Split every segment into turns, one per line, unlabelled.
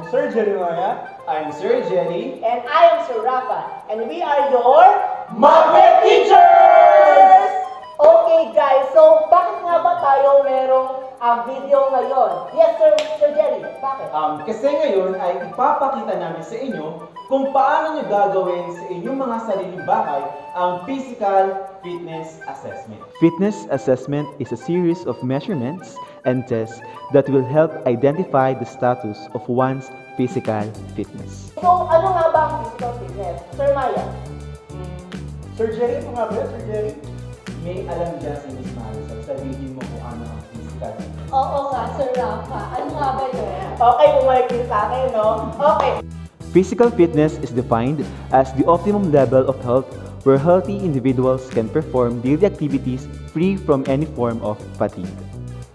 Sir Jeremiah.
I'm Sir Jerry.
And I am Sir Rafa. And we are your
MAPEH Teachers!
Okay guys, so bakit nga ba tayo merong video ngayon? Yes Sir Jerry, bakit?
Kasi ngayon ay ipapakita namin sa inyo kung paano nyo gagawin sa inyong mga sariling bahay ang Physical Fitness Assessment.
Fitness assessment is a series of measurements and tests that will help identify the status of one's physical fitness.
So ano nga ba ang physical fitness? Sir Miah?
Sir Jerry, ito nga ba? Sir Jerry?
May alam dyan si Miss Marisol, sabihin mo kung ano ang physical fitness.
Oo nga, Sir Rafa. Ano nga ba yun? Okay, bumalik din sa akin, no? Okay.
Physical fitness is defined as the optimum level of health where healthy individuals can perform daily activities free from any form of fatigue.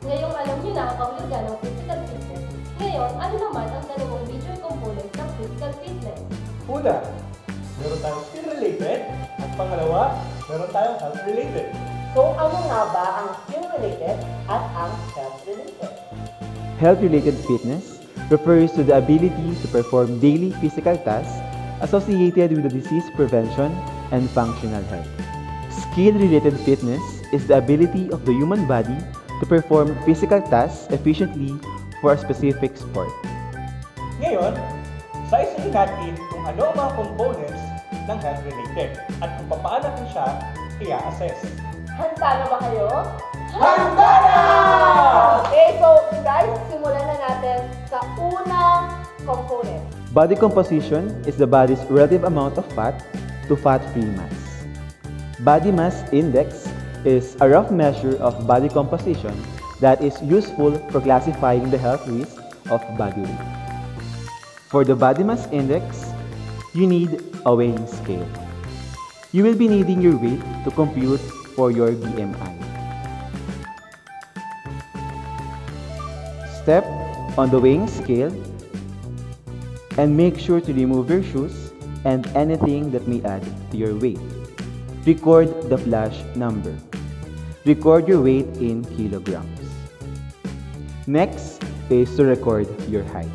Ngayong alam niyo na ang kahulugan ng physical fitness, ngayon ano naman ang dalawang major components ng physical fitness?
Una, meron tayong skill-related. At pangalawa, meron tayong health-related.
So ano nga ba ang skill-related at ang health-related?
Health-related fitness refers to the ability to perform daily physical tasks associated with the disease prevention and functional health. Skill-related fitness is the ability of the human body to perform physical tasks efficiently for a specific sport.
Ngayon, isa-isahin natin kung ano ang mga components ng health-related at kung paano natin siya i-assess.
Handa na ba kayo?
Handa na!
Okay, so guys, simulan na natin sa unang component.
Body composition is the body's relative amount of fat to fat-free mass. Body mass index is a rough measure of body composition that is useful for classifying the health risk of body weight. For the body mass index, you need a weighing scale. You will be needing your weight to compute for your BMI. Step on the weighing scale and make sure to remove your shoes and anything that may add to your weight. Record the flash number. Record your weight in kilograms. Next is to record your height.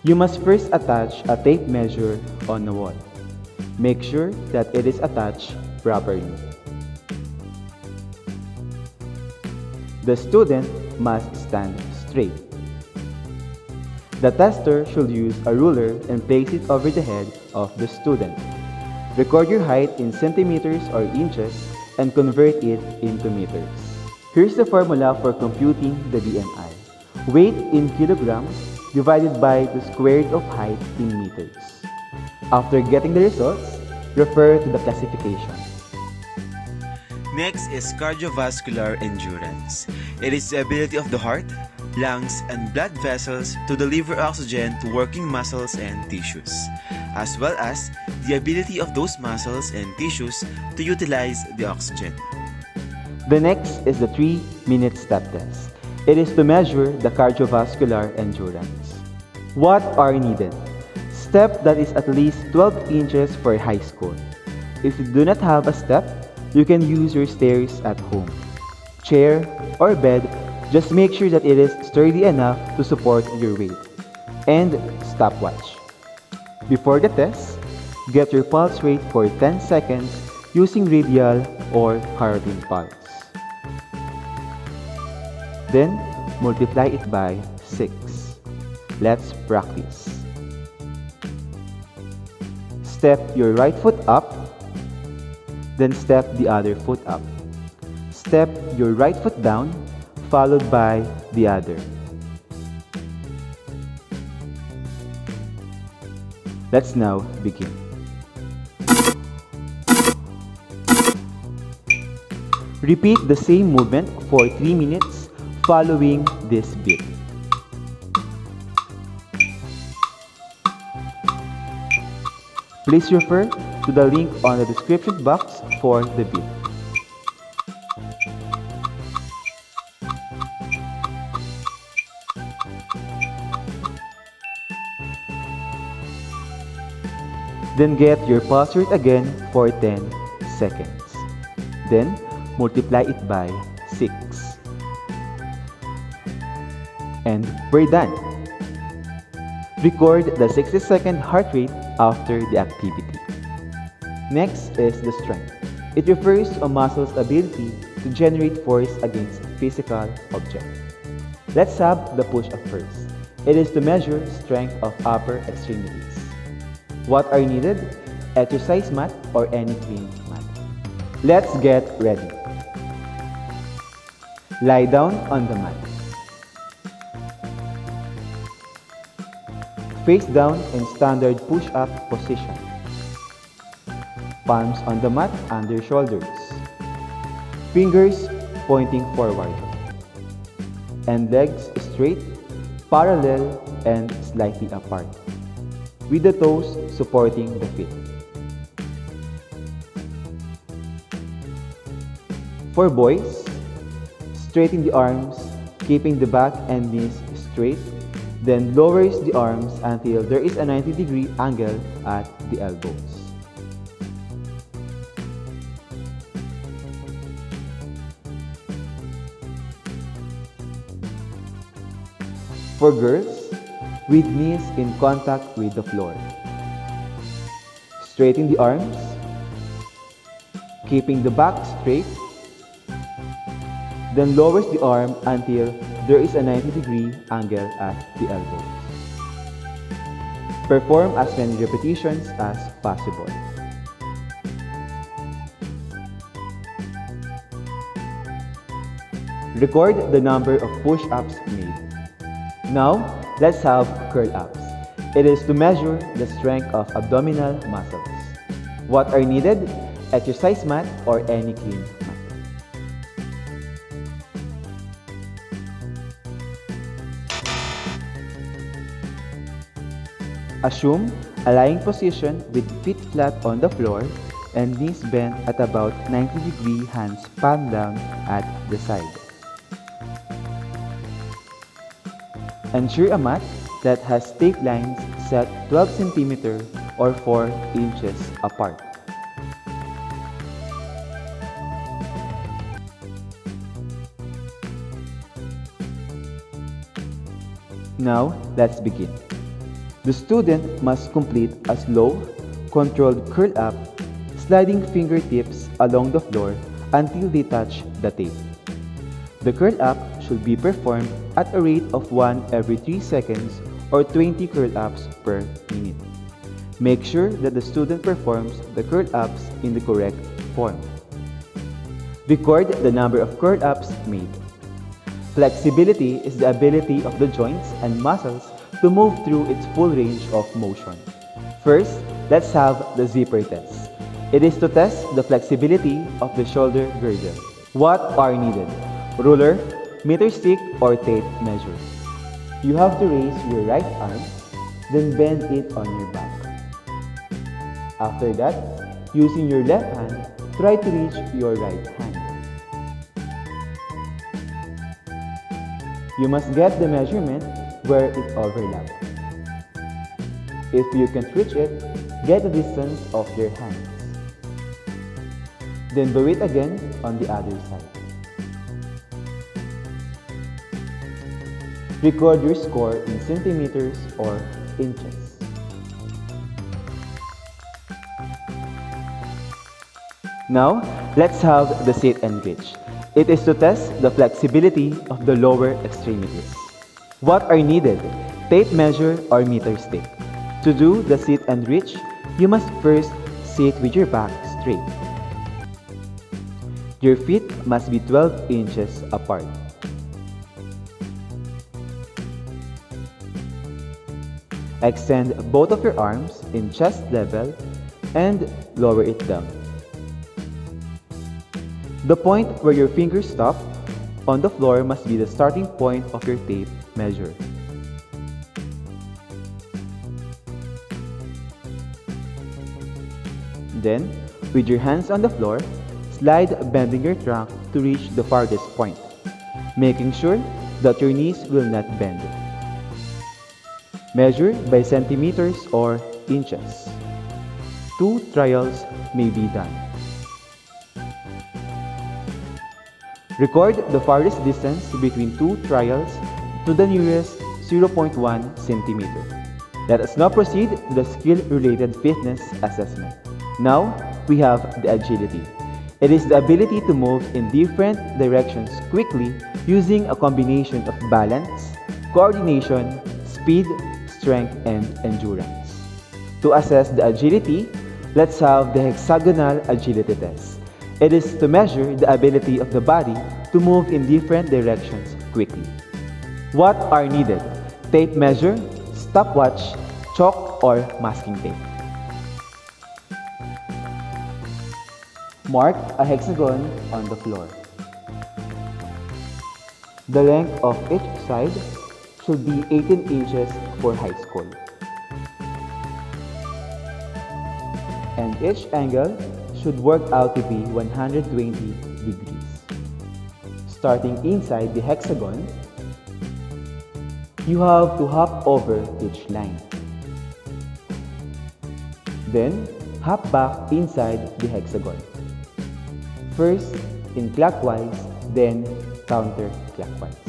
You must first attach a tape measure on the wall. Make sure that it is attached properly. The student must stand straight. The tester should use a ruler and place it over the head of the student. Record your height in centimeters or inches and convert it into meters. Here's the formula for computing the BMI. Weight in kilograms divided by the square root of height in meters. After getting the results, refer to the classification.
Next is cardiovascular endurance. It is the ability of the heart, lungs, and blood vessels to deliver oxygen to working muscles and tissues, as well as the ability of those muscles and tissues to utilize the oxygen.
The next is the 3-minute step test. It is to measure the cardiovascular endurance. What are needed? Step that is at least 12 inches for high school. If you do not have a step, you can use your stairs at home. Chair or bed, just make sure that it is sturdy enough to support your weight. And stopwatch. Before the test, get your pulse rate for 10 seconds using radial or carotid pulse. Then, multiply it by 6. Let's practice. Step your right foot up, then step the other foot up. Step your right foot down, followed by the other. Let's now begin. Repeat the same movement for 3 minutes following this beat. Please refer to the link on the description box for the beat. Then get your pulse rate again for 10 seconds. Then multiply it by 6. And we're done. Record the 60-second heart rate after the activity. Next is the strength. It refers to a muscle's ability to generate force against physical objects. Let's have the push-up first. It is to measure strength of upper extremities. What are needed? Exercise mat or any clean mat. Let's get ready. Lie down on the mat. Face down in standard push-up position. Palms on the mat under shoulders. Fingers pointing forward. And legs straight, parallel, and slightly apart, with the toes supporting the feet. For boys, straighten the arms, keeping the back and knees straight, then lowers the arms until there is a 90-degree angle at the elbows. For girls, with knees in contact with the floor. Straighten the arms, keeping the back straight, then lowers the arm until there is a 90-degree angle at the elbows. Perform as many repetitions as possible. Record the number of push-ups made. Now, let's have curl-ups. It is to measure the strength of abdominal muscles. What are needed? Exercise mat or any clean mat. Assume a lying position with feet flat on the floor and knees bent at about 90-degree, hands palm down at the side. Ensure a mat that has tape lines set 12 cm or 4 inches apart. Now, let's begin. The student must complete a slow, controlled curl-up, sliding fingertips along the floor until they touch the tape. The curl-up should be performed at a rate of 1 every 3 seconds or 20 curl-ups per minute. Make sure that the student performs the curl-ups in the correct form. Record the number of curl-ups made. Flexibility is the ability of the joints and muscles to move through its full range of motion. First, let's have the zipper test. It is to test the flexibility of the shoulder girdle. What are needed? Ruler, meter stick, or tape measure. You have to raise your right arm, then bend it on your back. After that, using your left hand, try to reach your right hand. You must get the measurement where it overlaps. If you can't reach it, get the distance of your hands. Then do it again on the other side. Record your score in centimeters or inches. Now, let's have the sit and reach. It is to test the flexibility of the lower extremities. What are needed? Tape measure or meter stick. To do the sit and reach, you must first sit with your back straight. Your feet must be 12 inches apart. Extend both of your arms in chest level and lower it down. The point where your fingers stop on the floor must be the starting point of your tape measure. Then, with your hands on the floor, slide bending your trunk to reach the farthest point, making sure that your knees will not bend. Measure by centimeters or inches. 2 trials may be done. Record the farthest distance between 2 trials to the nearest 0.1 centimeter. Let us now proceed to the skill-related fitness assessment. Now, we have the agility. It is the ability to move in different directions quickly using a combination of balance, coordination, speed, strength, and endurance. To assess the agility, let's have the hexagonal agility test. It is to measure the ability of the body to move in different directions quickly. What are needed? Tape measure, stopwatch, chalk, or masking tape. Mark a hexagon on the floor. The length of each side should be 18 inches for high school. And each angle should work out to be 120 degrees. Starting inside the hexagon, you have to hop over each line. Then, hop back inside the hexagon. First in clockwise, then counterclockwise.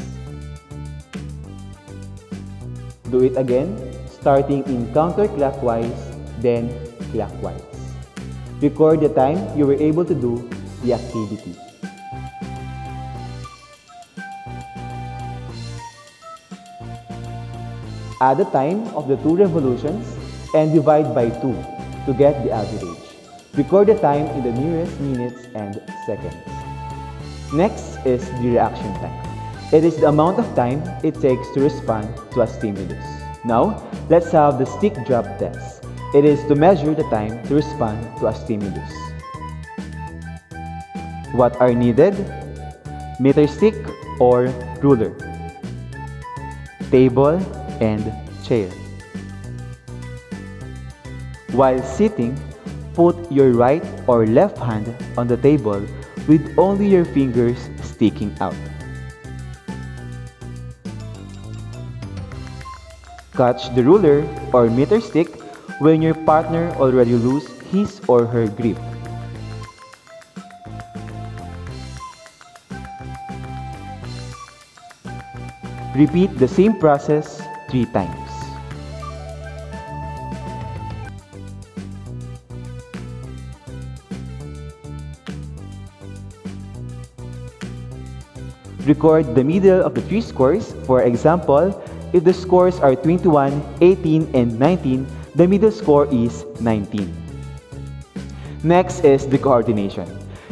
Do it again, starting in counterclockwise, then clockwise. Record the time you were able to do the activity. Add the time of the 2 revolutions and divide by 2 to get the average. Record the time in the nearest minutes and seconds. Next is the reaction time. It is the amount of time it takes to respond to a stimulus. Now, let's have the stick drop test. It is to measure the time to respond to a stimulus. What are needed? Meter stick or ruler, table, and chair. While sitting, put your right or left hand on the table with only your fingers sticking out. Catch the ruler or meter stick when your partner already loses his or her grip. Repeat the same process 3 times. Record the middle of the 3 scores. For example, if the scores are 21, 18, and 19, the middle score is 19. Next is the coordination.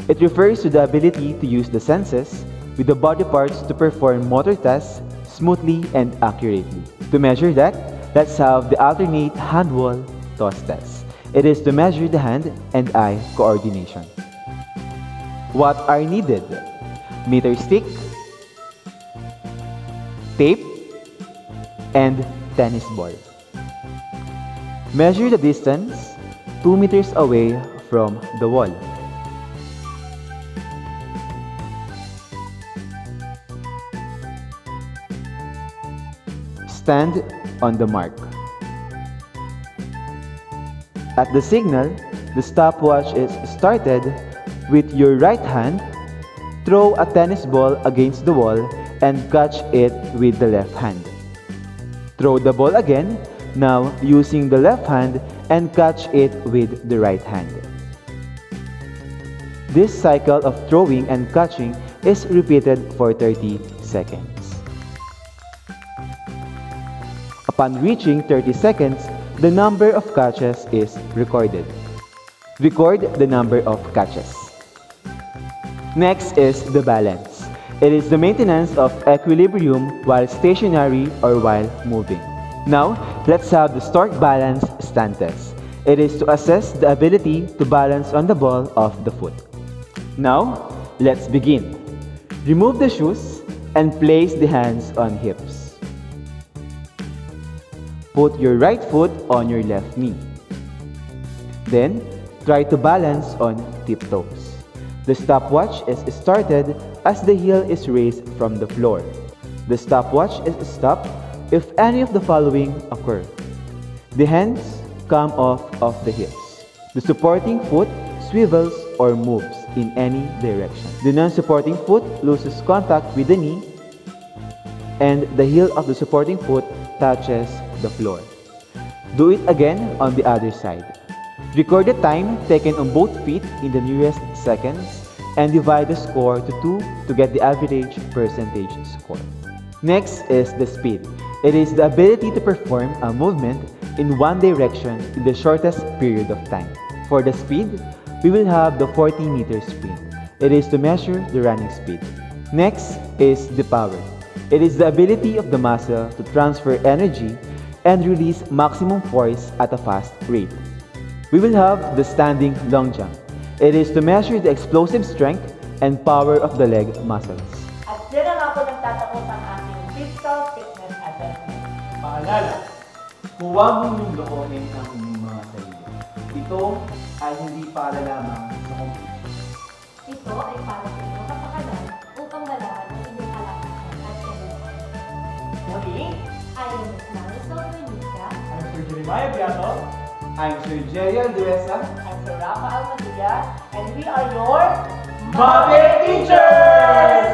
It refers to the ability to use the senses with the body parts to perform motor tasks smoothly and accurately. To measure that, let's have the alternate hand wall toss test. It is to measure the hand and eye coordination. What are needed? Meter stick, tape, and tennis ball. Measure the distance 2 meters away from the wall. Stand on the mark. At the signal, the stopwatch is started. With your right hand, throw a tennis ball against the wall and catch it with the left hand. Throw the ball again, now using the left hand, and catch it with the right hand. This cycle of throwing and catching is repeated for 30 seconds. Upon reaching 30 seconds, the number of catches is recorded. Record the number of catches. Next is the balance. It is the maintenance of equilibrium while stationary or while moving. Now, let's have the Stork Balance Stand Test. It is to assess the ability to balance on the ball of the foot. Now, let's begin. Remove the shoes and place the hands on hips. Put your right foot on your left knee. Then, try to balance on tiptoes. The stopwatch is started as the heel is raised from the floor. The stopwatch is stopped if any of the following occur. The hands come off of the hips. The supporting foot swivels or moves in any direction. The non-supporting foot loses contact with the knee, and the heel of the supporting foot touches the floor. Do it again on the other side. Record the time taken on both feet in the nearest seconds and divide the score to 2 to get the average percentage score. Next is the speed. It is the ability to perform a movement in one direction in the shortest period of time. For the speed, we will have the 40-meter sprint. It is to measure the running speed. Next is the power. It is the ability of the muscle to transfer energy and release maximum force at a fast rate. We will have the standing long jump. It is to measure the explosive strength and power of the leg muscles.
At yan na nga po nagtatapos ang ating physical fitness assessment.
Paalala,
Huwag ninyong lookin ang inyong mga sarili. Ito ay hindi para lamang sa competition.
Ito ay para sa inyong kapakanan upang malaman ang inyong kalakasan at kailangan.
Muli,
I am Ms. Marisol Miah.
I'm Sir Jeremiah Biato.
I'm Sir Jerry Alduesa.
I'm Sir Rafa and we are your
MAPEH Teachers!